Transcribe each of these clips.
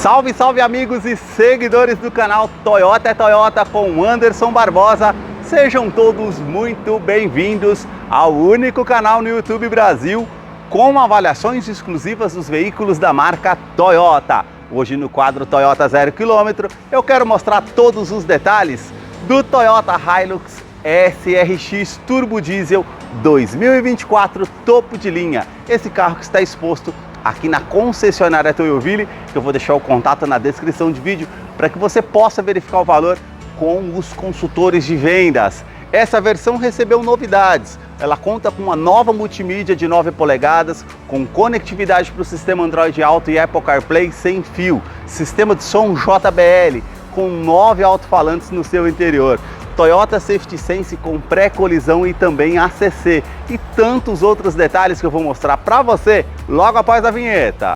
Salve, salve amigos e seguidores do canal Toyota é Toyota com Anderson Barbosa. Sejam todos muito bem-vindos ao único canal no YouTube Brasil com avaliações exclusivas dos veículos da marca Toyota. Hoje no quadro Toyota 0 km eu quero mostrar todos os detalhes do Toyota Hilux SRX Turbo Diesel 2024 topo de linha. Esse carro que está exposto aqui na concessionária Toyoville, que eu vou deixar o contato na descrição de vídeo para que você possa verificar o valor com os consultores de vendas. Essa versão recebeu novidades. Ela conta com uma nova multimídia de 9 polegadas, com conectividade para o sistema Android Auto e Apple CarPlay sem fio, sistema de som JBL, com 9 alto-falantes no seu interior, Toyota Safety Sense com pré-colisão e também ACC, e tantos outros detalhes que eu vou mostrar para você logo após a vinheta.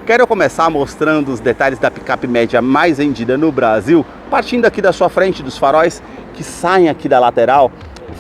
Quero começar mostrando os detalhes da picape média mais vendida no Brasil, partindo aqui da sua frente, dos faróis que saem aqui da lateral,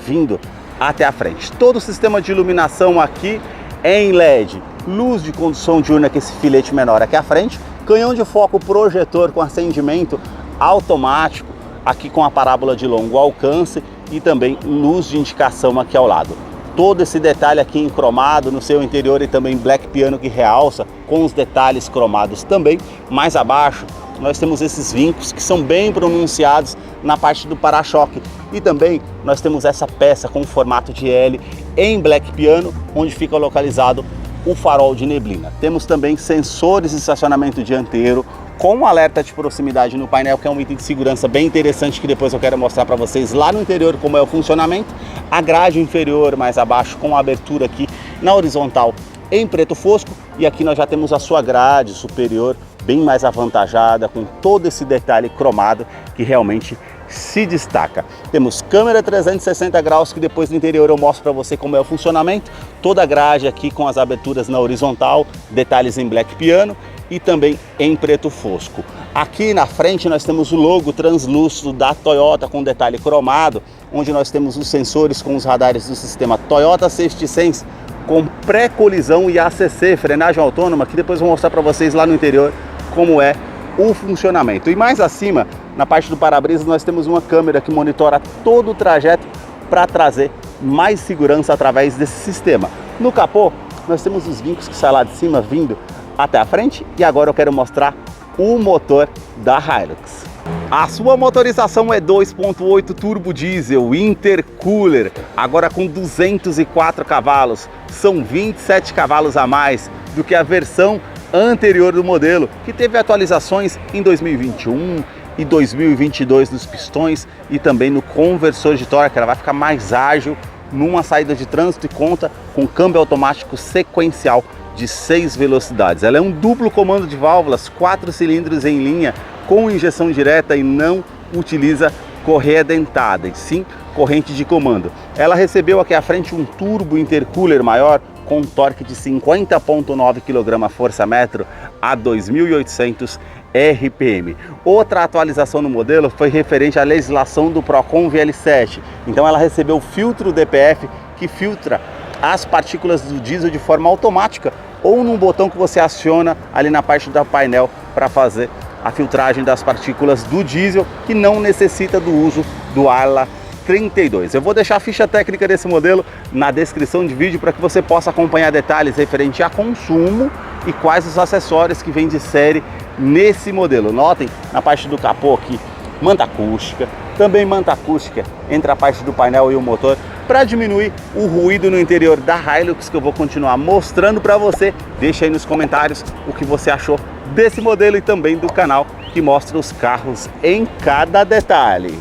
vindo até a frente. Todo o sistema de iluminação aqui é em LED, luz de condução diurna com esse filete menor aqui à frente, canhão de foco projetor com acendimento automático, aqui com a parábola de longo alcance e também luz de indicação aqui ao lado. Todo esse detalhe aqui em cromado no seu interior e também black piano que realça com os detalhes cromados também. Mais abaixo nós temos esses vincos que são bem pronunciados na parte do para-choque. E também nós temos essa peça com formato de L em black piano, onde fica localizado o farol de neblina. Temos também sensores de estacionamento dianteiro com um alerta de proximidade no painel, que é um item de segurança bem interessante que depois eu quero mostrar para vocês lá no interior como é o funcionamento. A grade inferior mais abaixo com a abertura aqui na horizontal em preto fosco, e aqui nós já temos a sua grade superior bem mais avantajada com todo esse detalhe cromado que realmente se destaca. Temos câmera 360 graus que depois no interior eu mostro para você como é o funcionamento. Toda a grade aqui com as aberturas na horizontal, detalhes em black piano e também em preto fosco. Aqui na frente nós temos o logo translúcido da Toyota com detalhe cromado, onde nós temos os sensores com os radares do sistema Toyota Safety Sense com pré-colisão e ACC, frenagem autônoma, que depois eu vou mostrar para vocês lá no interior como é o funcionamento. E mais acima, na parte do para-brisa, nós temos uma câmera que monitora todo o trajeto para trazer mais segurança através desse sistema. No capô, nós temos os vincos que saem lá de cima vindo até a frente, e agora eu quero mostrar o motor da Hilux. A sua motorização é 2.8 turbo diesel intercooler, agora com 204 cavalos, são 27 cavalos a mais do que a versão anterior do modelo, que teve atualizações em 2021 e 2022 nos pistões e também no conversor de torque. Ela vai ficar mais ágil numa saída de trânsito e conta com câmbio automático sequencial de 6 velocidades. Ela é um duplo comando de válvulas, 4 cilindros em linha com injeção direta e não utiliza correia dentada, e sim corrente de comando. Ela recebeu aqui à frente um turbo intercooler maior com torque de 50,9 kgfm a 2.800 RPM. Outra atualização no modelo foi referente à legislação do Procon VL7. Então ela recebeu o filtro DPF que filtra as partículas do diesel de forma automática ou num botão que você aciona ali na parte do painel para fazer a filtragem das partículas do diesel, que não necessita do uso do ARLA 32. Eu vou deixar a ficha técnica desse modelo na descrição de vídeo para que você possa acompanhar detalhes referente a consumo e quais os acessórios que vêm de série nesse modelo. Notem na parte do capô aqui, manta acústica, também manta acústica entre a parte do painel e o motor para diminuir o ruído no interior da Hilux, que eu vou continuar mostrando para você. Deixa aí nos comentários o que você achou desse modelo e também do canal que mostra os carros em cada detalhe.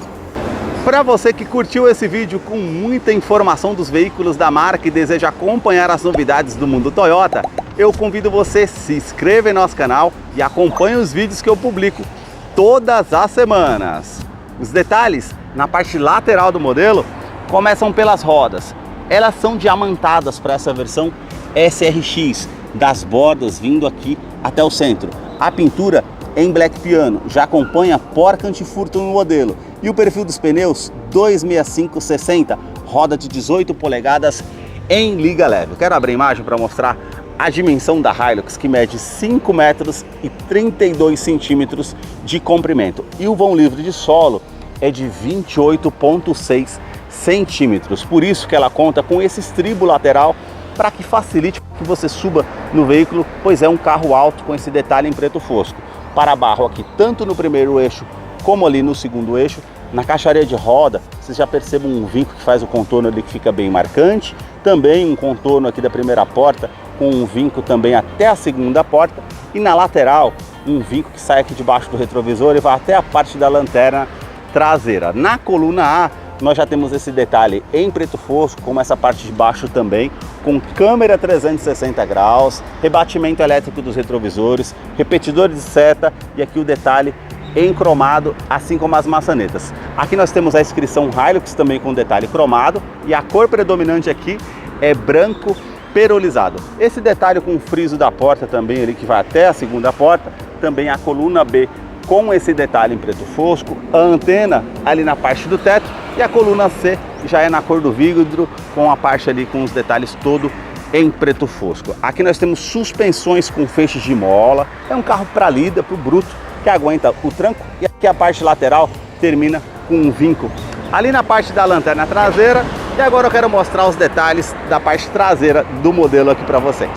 Para você que curtiu esse vídeo com muita informação dos veículos da marca e deseja acompanhar as novidades do mundo Toyota, eu convido você a se inscrever em nosso canal e acompanhe os vídeos que eu publico todas as semanas. Os detalhes na parte lateral do modelo começam pelas rodas. Elas são diamantadas para essa versão SRX, das bordas vindo aqui até o centro. A pintura em Black Piano, já acompanha porca antifurto no modelo. E o perfil dos pneus 265/60, roda de 18 polegadas em liga leve. Eu quero abrir a imagem para mostrar a dimensão da Hilux, que mede 5 metros e 32 centímetros de comprimento. E o vão livre de solo é de 28,6 centímetros. Por isso que ela conta com esse estribo lateral para que facilite que você suba no veículo, pois é um carro alto com esse detalhe em preto fosco. Para-barro aqui, tanto no primeiro eixo como ali no segundo eixo. Na caixaria de roda, vocês já percebem um vinco que faz o contorno ali que fica bem marcante. Também um contorno aqui da primeira porta, com um vinco também até a segunda porta. E na lateral, um vinco que sai aqui debaixo do retrovisor e vai até a parte da lanterna traseira. Na coluna A, nós já temos esse detalhe em preto fosco, como essa parte de baixo também, com câmera 360 graus, rebatimento elétrico dos retrovisores, repetidor de seta e aqui o detalhe em cromado, assim como as maçanetas. Aqui nós temos a inscrição Hilux também com detalhe cromado e a cor predominante aqui é branco perolizado. Esse detalhe com o friso da porta também ali que vai até a segunda porta, também a coluna B com esse detalhe em preto fosco, a antena ali na parte do teto e a coluna C já é na cor do vidro com a parte ali com os detalhes todo em preto fosco. Aqui nós temos suspensões com feixes de mola, é um carro para lida, para o bruto, que aguenta o tranco, e aqui a parte lateral termina com um vinco ali na parte da lanterna traseira. E agora eu quero mostrar os detalhes da parte traseira do modelo aqui para vocês.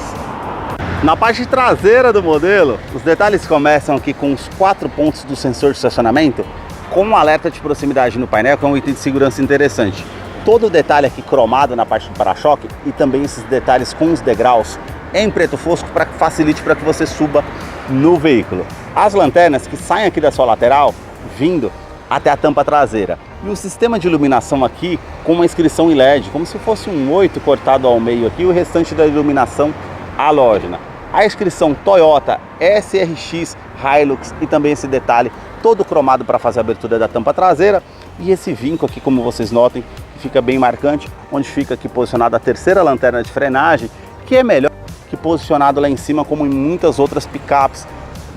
Na parte traseira do modelo, os detalhes começam aqui com os 4 pontos do sensor de estacionamento, com um alerta de proximidade no painel, que é um item de segurança interessante. Todo o detalhe aqui cromado na parte do para-choque e também esses detalhes com os degraus em preto fosco para que facilite para que você suba no veículo. As lanternas que saem aqui da sua lateral, vindo até a tampa traseira. E o sistema de iluminação aqui com uma inscrição em LED, como se fosse um 8 cortado ao meio aqui, o restante da iluminação halógena. A inscrição Toyota, SRX, Hilux e também esse detalhe todo cromado para fazer a abertura da tampa traseira. E esse vinco aqui, como vocês notem, fica bem marcante, onde fica aqui posicionada a terceira lanterna de frenagem, que é melhor que posicionado lá em cima, como em muitas outras picapes.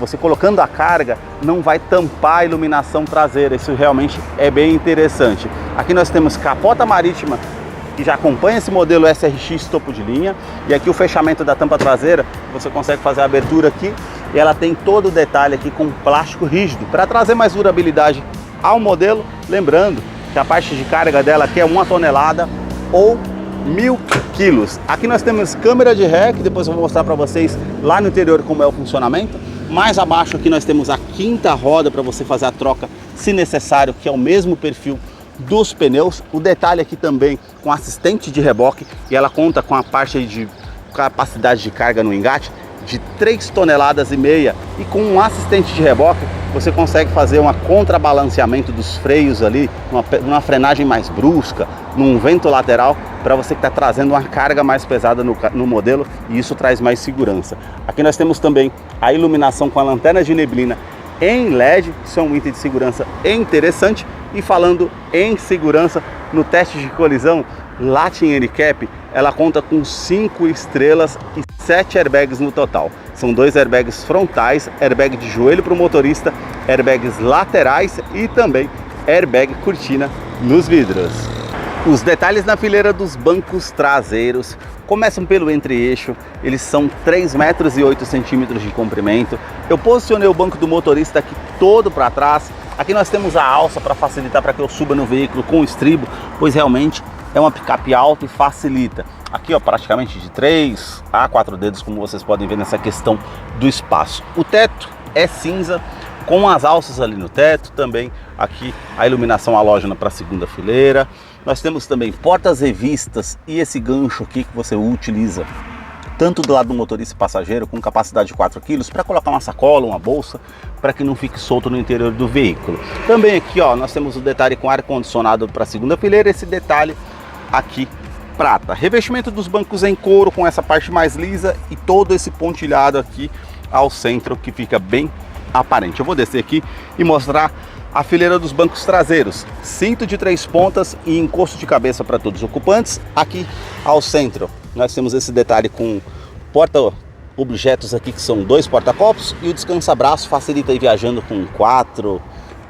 Você colocando a carga, não vai tampar a iluminação traseira, isso realmente é bem interessante. Aqui nós temos capota marítima, que já acompanha esse modelo SRX topo de linha, e aqui o fechamento da tampa traseira, você consegue fazer a abertura aqui, e ela tem todo o detalhe aqui com plástico rígido, para trazer mais durabilidade ao modelo, lembrando que a parte de carga dela aqui é 1 tonelada ou 1000 quilos. Aqui nós temos câmera de ré, que depois eu vou mostrar para vocês lá no interior como é o funcionamento. Mais abaixo aqui nós temos a quinta roda para você fazer a troca se necessário, que é o mesmo perfil dos pneus. O detalhe aqui também com assistente de reboque, e ela conta com a parte de capacidade de carga no engate de 3,5 toneladas e com um assistente de reboque você consegue fazer um contrabalanceamento dos freios ali, uma frenagem mais brusca, num vento lateral, para você que está trazendo uma carga mais pesada no modelo, e isso traz mais segurança. Aqui nós temos também a iluminação com a lanterna de neblina em LED, isso é um item de segurança interessante. E falando em segurança, no teste de colisão, Latin Handicap, ela conta com 5 estrelas e 7 airbags no total. São 2 airbags frontais, airbag de joelho para o motorista, airbags laterais e também airbag cortina nos vidros. Os detalhes na fileira dos bancos traseiros começam pelo entre-eixo, eles são 3,8 metros de comprimento. Eu posicionei o banco do motorista aqui todo para trás. Aqui nós temos a alça para facilitar para que eu suba no veículo com o estribo, pois realmente é uma picape alta e facilita. Aqui ó, praticamente de 3 a 4 dedos, como vocês podem ver nessa questão do espaço. O teto é cinza, com as alças ali no teto, também aqui a iluminação halógena para a segunda fileira. Nós temos também portas revistas e esse gancho aqui que você utiliza tanto do lado do motorista e passageiro, com capacidade de 4 kg, para colocar uma sacola, uma bolsa, para que não fique solto no interior do veículo. Também aqui ó, nós temos o detalhe com ar-condicionado para a segunda fileira, esse detalhe aqui prata. Revestimento dos bancos em couro com essa parte mais lisa e todo esse pontilhado aqui ao centro que fica bem aparente. Eu vou descer aqui e mostrar a fileira dos bancos traseiros. Cinto de 3 pontas e encosto de cabeça para todos os ocupantes. Aqui ao centro nós temos esse detalhe com objetos aqui que são 2 porta-copos, e o descansa-braço facilita ir viajando com 4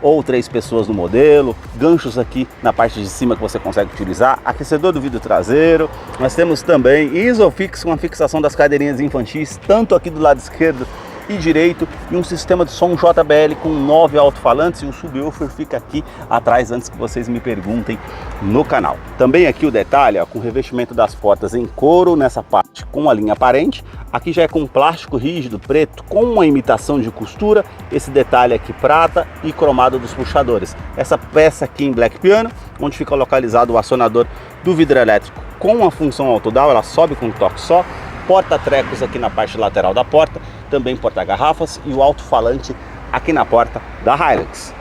ou 3 pessoas no modelo. Ganchos aqui na parte de cima que você consegue utilizar, aquecedor do vidro traseiro. Nós temos também Isofix com a fixação das cadeirinhas infantis, tanto aqui do lado esquerdo e direito, e um sistema de som JBL com 9 alto-falantes, e o subwoofer fica aqui atrás antes que vocês me perguntem no canal. Também aqui o detalhe, ó, com o revestimento das portas em couro nessa parte com a linha aparente, aqui já é com plástico rígido preto com uma imitação de costura, esse detalhe aqui prata e cromado dos puxadores. Essa peça aqui em black piano, onde fica localizado o acionador do vidro elétrico com a função autodown, ela sobe com um toque só. Porta-trecos aqui na parte lateral da porta, também porta-garrafas, e o alto-falante aqui na porta da Hilux.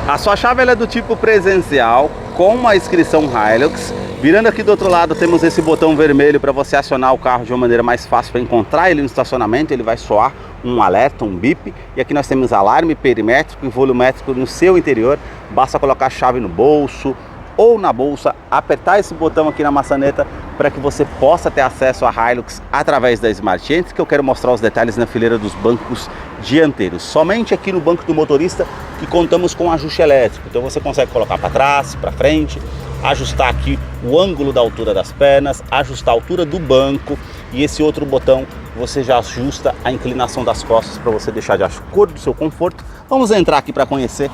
A sua chave ela é do tipo presencial, com uma inscrição Hilux. Virando aqui do outro lado, temos esse botão vermelho para você acionar o carro de uma maneira mais fácil para encontrar ele no estacionamento. Ele vai soar um alerta, um bip. E aqui nós temos alarme perimétrico e volumétrico no seu interior. Basta colocar a chave no bolso ou na bolsa, apertar esse botão aqui na maçaneta para que você possa ter acesso à Hilux através da Smart Entry, que eu quero mostrar os detalhes na fileira dos bancos dianteiros. Somente aqui no banco do motorista que contamos com ajuste elétrico, então você consegue colocar para trás, para frente, ajustar aqui o ângulo da altura das pernas, ajustar a altura do banco, e esse outro botão você já ajusta a inclinação das costas para você deixar de acordo do seu conforto. Vamos entrar aqui para conhecer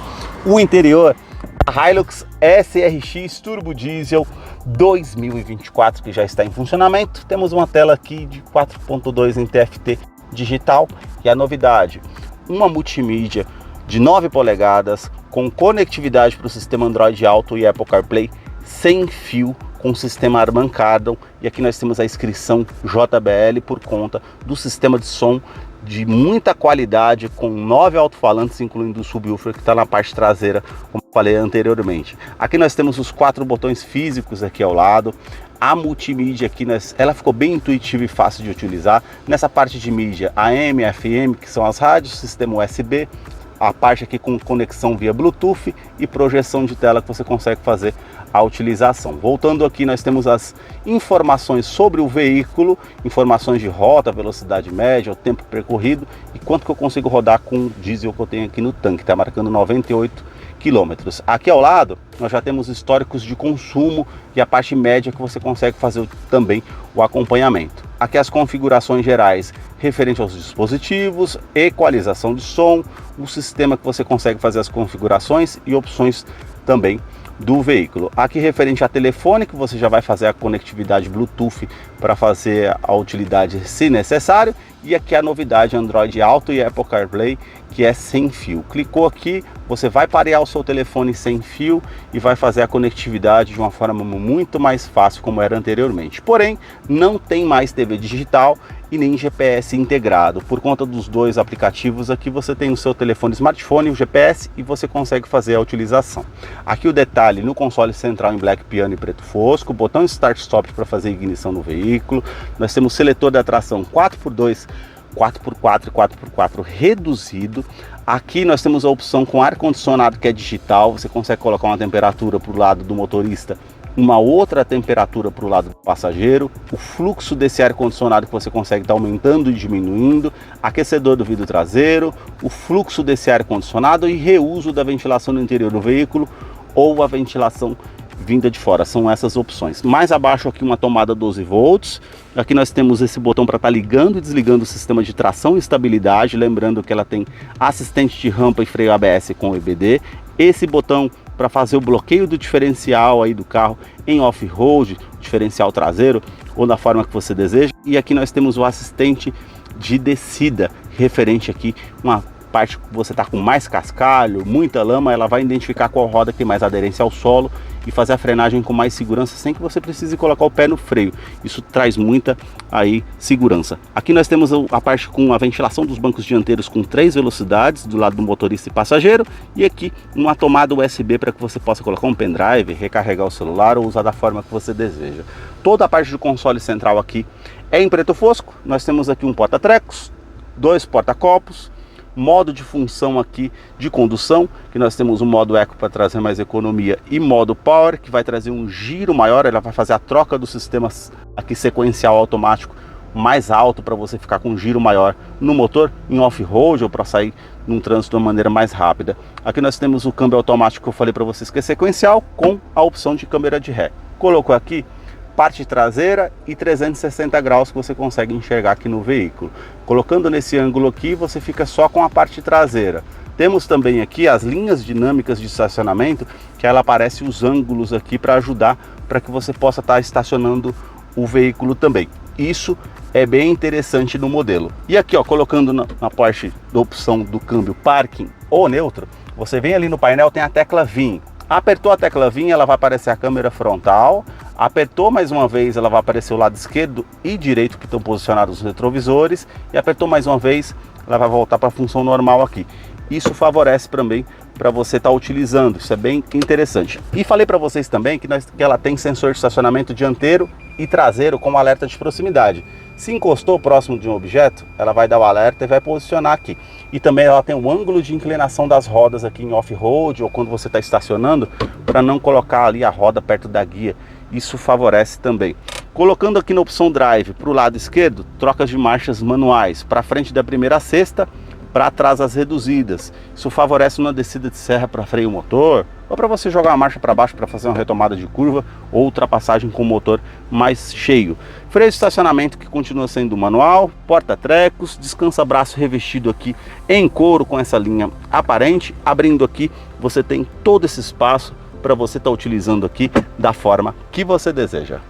o interior da Hilux SRX Turbo Diesel 2024, que já está em funcionamento. Temos uma tela aqui de 4.2 em TFT digital, e a novidade, uma multimídia de 9 polegadas com conectividade para o sistema Android Auto e Apple CarPlay sem fio, com o sistema Harman Kardon, e aqui nós temos a inscrição JBL por conta do sistema de som de muita qualidade, com 9 alto-falantes, incluindo o subwoofer que está na parte traseira, como falei anteriormente. Aqui nós temos os 4 botões físicos aqui ao lado. A multimídia aqui, ela ficou bem intuitiva e fácil de utilizar. Nessa parte de mídia, AM, FM, que são as rádios, sistema USB, a parte aqui com conexão via Bluetooth e projeção de tela que você consegue fazer a utilização. Voltando aqui, nós temos as informações sobre o veículo, informações de rota, velocidade média, o tempo percorrido e quanto que eu consigo rodar com o diesel que eu tenho aqui no tanque, está marcando 98 quilômetros. Aqui ao lado nós já temos históricos de consumo e a parte média que você consegue fazer também o acompanhamento. Aqui as configurações gerais referente aos dispositivos, equalização de som, o sistema que você consegue fazer as configurações e opções também do veículo. Aqui referente a telefone, que você já vai fazer a conectividade Bluetooth para fazer a utilidade se necessário, e aqui a novidade Android Auto e Apple CarPlay, que é sem fio. Clicou aqui, você vai parear o seu telefone sem fio e vai fazer a conectividade de uma forma muito mais fácil como era anteriormente. Porém, não tem mais TV digital e nem GPS integrado. Por conta dos 2 aplicativos aqui, você tem no seu telefone smartphone o GPS e você consegue fazer a utilização. Aqui o detalhe no console central em black piano e preto fosco, botão start stop para fazer ignição no veículo. Nós temos seletor da tração 4x2, 4x4 e 4x4 reduzido. Aqui nós temos a opção com ar-condicionado, que é digital. Você consegue colocar uma temperatura para o lado do motorista, uma outra temperatura para o lado do passageiro. O fluxo desse ar-condicionado que você consegue estar aumentando e diminuindo. Aquecedor do vidro traseiro, o fluxo desse ar-condicionado e reuso da ventilação no interior do veículo ou a ventilação vinda de fora. São essas opções. Mais abaixo aqui uma tomada 12 volts. Aqui nós temos esse botão para estar ligando e desligando o sistema de tração e estabilidade, lembrando que ela tem assistente de rampa e freio ABS com EBD. Esse botão para fazer o bloqueio do diferencial aí do carro em off-road, diferencial traseiro ou da forma que você deseja. E aqui nós temos o assistente de descida, referente aqui uma parte que você está com mais cascalho, muita lama, ela vai identificar qual roda que tem mais aderência ao solo e fazer a frenagem com mais segurança sem que você precise colocar o pé no freio. Isso traz muita aí segurança. Aqui nós temos a parte com a ventilação dos bancos dianteiros com 3 velocidades do lado do motorista e passageiro, e aqui uma tomada USB para que você possa colocar um pendrive, recarregar o celular ou usar da forma que você deseja. Toda a parte do console central aqui é em preto fosco. Nós temos aqui um porta-trecos, 2 porta-copos, modo de função aqui de condução, que nós temos o modo Eco para trazer mais economia e modo Power, que vai trazer um giro maior. Ela vai fazer a troca dos sistemas aqui sequencial automático mais alto para você ficar com um giro maior no motor em off-road ou para sair num trânsito de uma maneira mais rápida. Aqui nós temos o câmbio automático que eu falei para vocês que é sequencial, com a opção de câmera de ré. Colocou aqui parte traseira e 360 graus que você consegue enxergar aqui no veículo. Colocando nesse ângulo aqui, você fica só com a parte traseira. Temos também aqui as linhas dinâmicas de estacionamento, que ela aparece os ângulos aqui para ajudar para que você possa estar estacionando o veículo também. Isso é bem interessante no modelo. E aqui, ó, colocando na parte da opção do câmbio parking ou neutro, você vem ali no painel, tem a tecla VIN. Apertou a tecla VIN, ela vai aparecer a câmera frontal. Apertou mais uma vez, ela vai aparecer o lado esquerdo e direito que estão posicionados os retrovisores. E apertou mais uma vez, ela vai voltar para a função normal aqui. Isso favorece também para você estar utilizando, isso é bem interessante. E falei para vocês também que ela tem sensor de estacionamento dianteiro e traseiro com alerta de proximidade. Se encostou próximo de um objeto, ela vai dar o alerta e vai posicionar aqui. E também ela tem um ângulo de inclinação das rodas aqui em off-road ou quando você está estacionando, para não colocar ali a roda perto da guia. Isso favorece também. Colocando aqui na opção Drive para o lado esquerdo, trocas de marchas manuais, para frente da primeira a sexta, para trás as reduzidas. Isso favorece uma descida de serra para freio motor, ou para você jogar a marcha para baixo para fazer uma retomada de curva ou ultrapassagem com o motor mais cheio. Freio de estacionamento que continua sendo manual, porta-trecos, descansa-braço revestido aqui em couro com essa linha aparente. Abrindo aqui, você tem todo esse espaço para você estar utilizando aqui da forma que você deseja.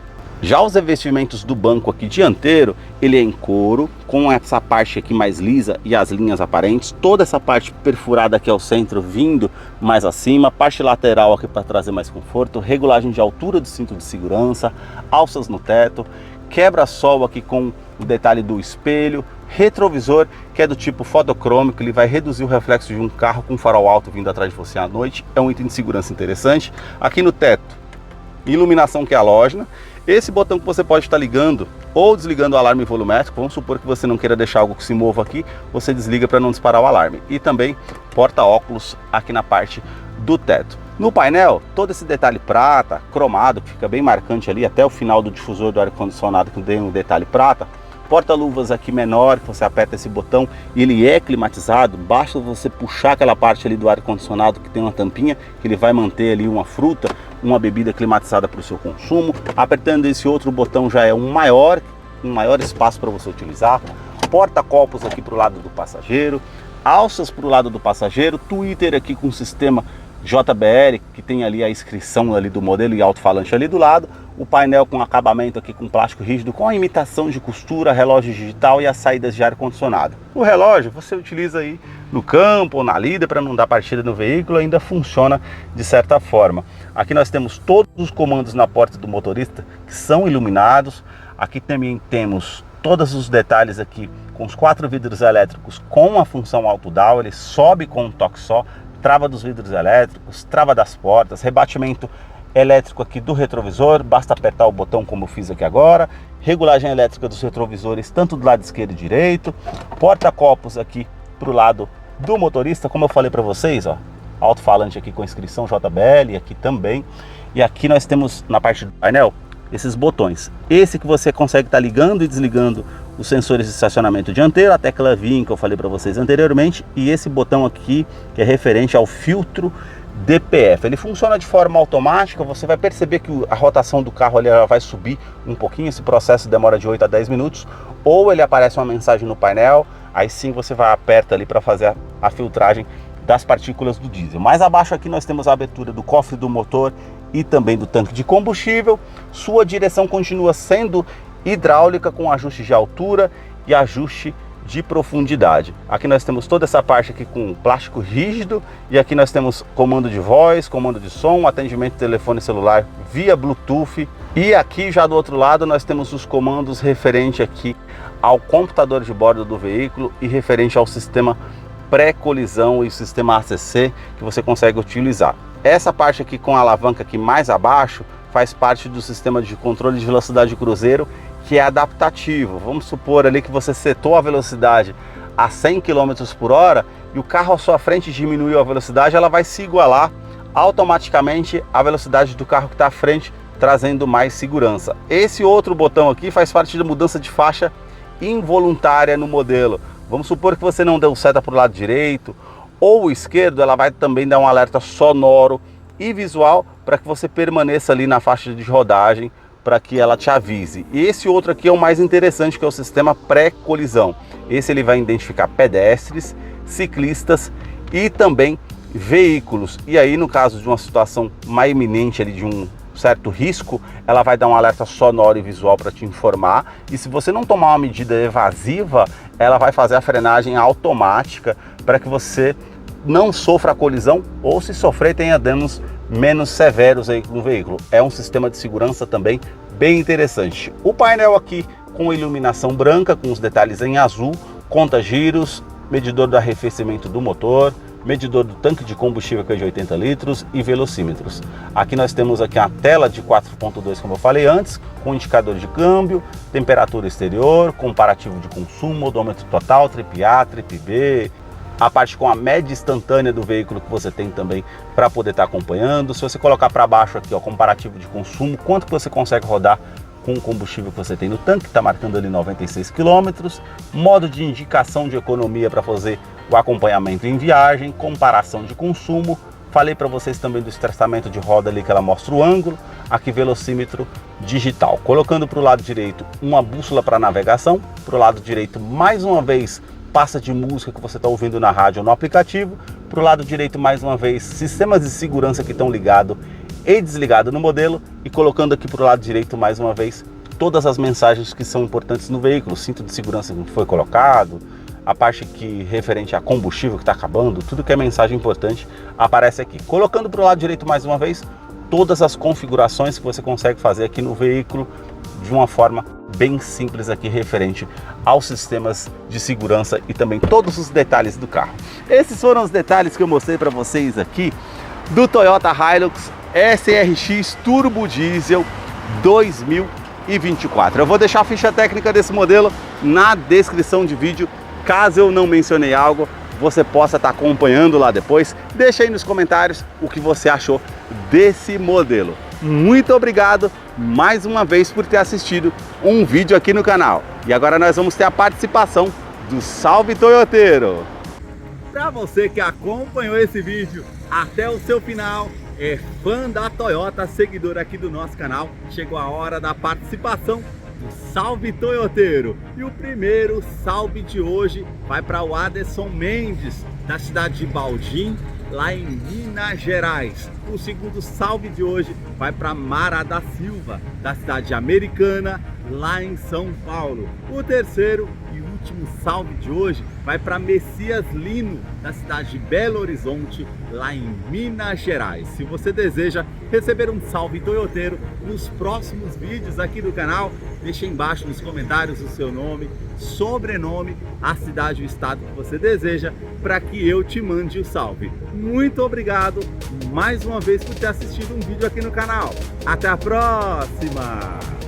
Já os revestimentos do banco aqui dianteiro, ele é em couro, com essa parte aqui mais lisa e as linhas aparentes, toda essa parte perfurada aqui ao centro vindo mais acima, parte lateral aqui para trazer mais conforto, regulagem de altura do cinto de segurança, alças no teto, quebra-sol aqui com o detalhe do espelho, retrovisor que é do tipo fotocrômico, ele vai reduzir o reflexo de um carro com farol alto vindo atrás de você à noite, é um item de segurança interessante. Aqui no teto, iluminação que é halógena. Esse botão que você pode estar ligando ou desligando o alarme volumétrico, vamos supor que você não queira deixar algo que se mova aqui, você desliga para não disparar o alarme. E também porta-óculos aqui na parte do teto. No painel, todo esse detalhe prata, cromado, que fica bem marcante ali, até o final do difusor do ar-condicionado que tem um detalhe prata. Porta-luvas aqui menor, que você aperta esse botão e ele é climatizado, basta você puxar aquela parte ali do ar-condicionado que tem uma tampinha, que ele vai manter ali uma fruta, uma bebida climatizada para o seu consumo. Apertando esse outro botão já é um maior espaço para você utilizar. Porta-copos aqui para o lado do passageiro, alças para o lado do passageiro, Twitter aqui com sistema JBL, que tem ali a inscrição ali do modelo e alto-falante ali do lado. O painel com acabamento aqui com plástico rígido, com a imitação de costura, relógio digital e as saídas de ar-condicionado. O relógio você utiliza aí no campo ou na lida para não dar partida no veículo, ainda funciona de certa forma. Aqui nós temos todos os comandos na porta do motorista que são iluminados. Aqui também temos todos os detalhes aqui com os 4 vidros elétricos com a função auto-down, ele sobe com um toque só, trava dos vidros elétricos, trava das portas, rebatimento elétrico aqui do retrovisor, basta apertar o botão como eu fiz aqui agora, regulagem elétrica dos retrovisores tanto do lado esquerdo e direito, porta-copos aqui para o lado do motorista, como eu falei para vocês, ó, alto-falante aqui com inscrição JBL, aqui também, e aqui nós temos na parte do painel esses botões, esse que você consegue estar ligando e desligando os sensores de estacionamento dianteiro, a tecla VIN que eu falei para vocês anteriormente, e esse botão aqui que é referente ao filtro DPF. Ele funciona de forma automática, você vai perceber que a rotação do carro ali, ela vai subir um pouquinho, esse processo demora de 8 a 10 minutos, ou ele aparece uma mensagem no painel, aí sim você vai aperta ali para fazer a filtragem das partículas do diesel. Mais abaixo aqui nós temos a abertura do cofre do motor e também do tanque de combustível. Sua direção continua sendo hidráulica com ajuste de altura e ajuste de profundidade. Aqui nós temos toda essa parte aqui com plástico rígido e aqui nós temos comando de voz, comando de som, atendimento de telefone celular via Bluetooth, e aqui já do outro lado nós temos os comandos referente aqui ao computador de bordo do veículo e referente ao sistema pré-colisão e o sistema ACC que você consegue utilizar. Essa parte aqui com a alavanca aqui mais abaixo faz parte do sistema de controle de velocidade de cruzeiro, que é adaptativo. Vamos supor ali que você setou a velocidade a 100 km por hora e o carro à sua frente diminuiu a velocidade, ela vai se igualar automaticamente à velocidade do carro que está à frente, trazendo mais segurança. Esse outro botão aqui faz parte da mudança de faixa involuntária no modelo. Vamos supor que você não deu seta para o lado direito ou esquerdo, ela vai também dar um alerta sonoro e visual para que você permaneça ali na faixa de rodagem, para que ela te avise. E esse outro aqui é o mais interessante, que é o sistema pré-colisão. Esse ele vai identificar pedestres, ciclistas e também veículos. E aí, no caso de uma situação mais iminente ali, de um certo risco, ela vai dar um alerta sonoro e visual para te informar. E se você não tomar uma medida evasiva, ela vai fazer a frenagem automática para que você não sofra a colisão, ou se sofrer, tenha danos menos severos aí no veículo. É um sistema de segurança também bem interessante. O painel aqui com iluminação branca, com os detalhes em azul, conta giros, medidor do arrefecimento do motor, medidor do tanque de combustível, que é de 80 litros, e velocímetros. Aqui nós temos aqui a tela de 4.2, como eu falei antes, com indicador de câmbio, temperatura exterior, comparativo de consumo, odômetro total, trip A, trip B, a parte com a média instantânea do veículo que você tem também para poder estar acompanhando. Se você colocar para baixo aqui, ó, comparativo de consumo, quanto que você consegue rodar com o combustível que você tem no tanque, está marcando ali 96 km, modo de indicação de economia para fazer o acompanhamento em viagem, comparação de consumo. Falei para vocês também do estressamento de roda ali, que ela mostra o ângulo. Aqui velocímetro digital. Colocando para o lado direito uma bússola para navegação, para o lado direito mais uma vez pasta de música que você está ouvindo na rádio ou no aplicativo. Para o lado direito mais uma vez sistemas de segurança que estão ligados e desligados no modelo, e colocando aqui para o lado direito mais uma vez todas as mensagens que são importantes no veículo, cinto de segurança que foi colocado, a parte que referente a combustível que está acabando, tudo que é mensagem importante aparece aqui. Colocando para o lado direito mais uma vez todas as configurações que você consegue fazer aqui no veículo de uma forma bem simples aqui, referente aos sistemas de segurança e também todos os detalhes do carro. Esses foram os detalhes que eu mostrei para vocês aqui do Toyota Hilux SRX Turbo Diesel 2024. Eu vou deixar a ficha técnica desse modelo na descrição de vídeo. Caso eu não mencionei algo, você possa estar acompanhando lá depois. Deixa aí nos comentários o que você achou desse modelo. Muito obrigado mais uma vez por ter assistido um vídeo aqui no canal. E agora nós vamos ter a participação do Salve Toyoteiro. Para você que acompanhou esse vídeo até o seu final, é fã da Toyota, seguidor aqui do nosso canal, chegou a hora da participação do Salve Toyoteiro. E o primeiro salve de hoje vai para o Aderson Mendes, da cidade de Baldim, lá em Minas Gerais. O segundo salve de hoje vai para Mara da Silva, da cidade Americana, lá em São Paulo. O terceiro e último salve de hoje vai para Messias Lino, da cidade de Belo Horizonte, lá em Minas Gerais. Se você deseja receber um salve toyoteiro nos próximos vídeos aqui do canal, deixe embaixo nos comentários o seu nome, sobrenome, a cidade e o estado que você deseja, para que eu te mande o salve. Muito obrigado mais uma vez por ter assistido um vídeo aqui no canal. Até a próxima!